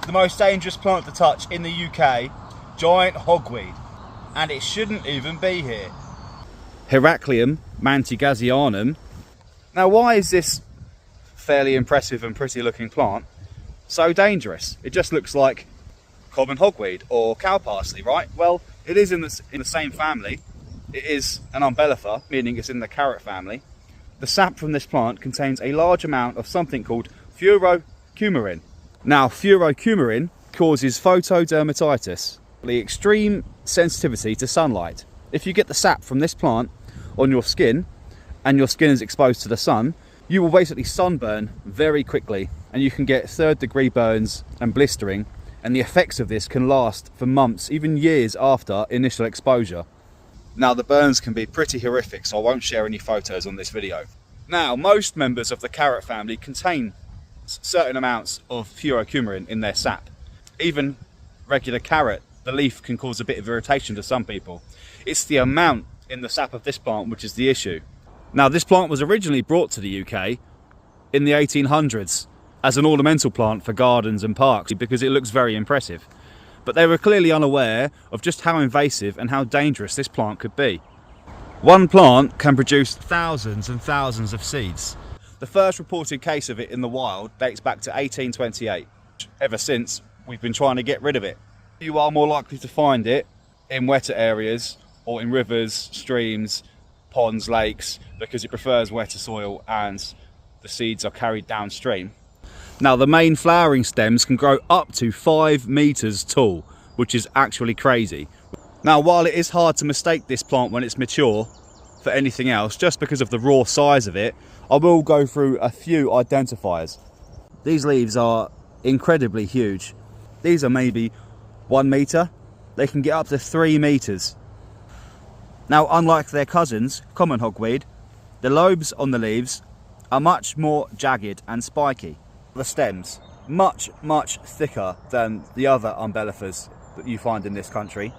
the most dangerous plant to touch in the UK, giant hogweed, and it shouldn't even be here. Heracleum mantigasianum. Now, why is this fairly impressive and pretty looking plant so dangerous? It just looks like common hogweed or cow parsley, right? Well, it is in the same family. It is an umbellifer, meaning it's in the carrot family. The sap from this plant contains a large amount of something called furocumarin. Now, furocumarin causes photodermatitis, the extreme sensitivity to sunlight. If you get the sap from this plant on your skin, and your skin is exposed to the sun, you will basically sunburn very quickly, and you can get 3rd-degree burns and blistering, and the effects of this can last for months, even years after initial exposure. Now, the burns can be pretty horrific, so I won't share any photos on this video. Now, most members of the carrot family contain certain amounts of furocumarin in their sap. Even regular carrot, the leaf, can cause a bit of irritation to some people. It's the amount in the sap of this plant which is the issue. Now, this plant was originally brought to the UK in the 1800s as an ornamental plant for gardens and parks because it looks very impressive. But they were clearly unaware of just how invasive and how dangerous this plant could be. One plant can produce thousands and thousands of seeds. The first reported case of it in the wild dates back to 1828. Ever since, we've been trying to get rid of it. You are more likely to find it in wetter areas or in rivers, streams, ponds, lakes, because it prefers wetter soil and the seeds are carried downstream. Now, the main flowering stems can grow up to 5 meters tall, which is actually crazy. Now, while it is hard to mistake this plant when it's mature for anything else, just because of the raw size of it, I will go through a few identifiers. These leaves are incredibly huge. These are maybe 1 meter. They can get up to 3 meters. Now, unlike their cousins, common hogweed, the lobes on the leaves are much more jagged and spiky. The stems, much thicker than the other umbellifers that you find in this country.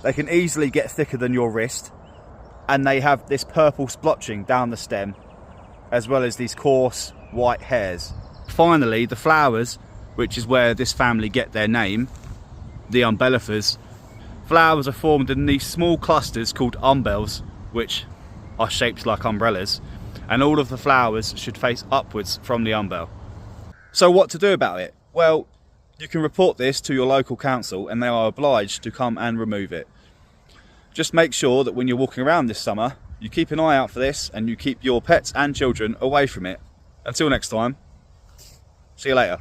They can easily get thicker than your wrist, and they have this purple splotching down the stem, as well as these coarse white hairs. Finally, the flowers, which is where this family get their name, the umbellifers. Flowers are formed in these small clusters called umbels, which are shaped like umbrellas, and all of the flowers should face upwards from the umbel. So what to do about it? Well, you can report this to your local council and they are obliged to come and remove it. Just make sure that when you're walking around this summer, you keep an eye out for this and you keep your pets and children away from it. Until next time, see you later.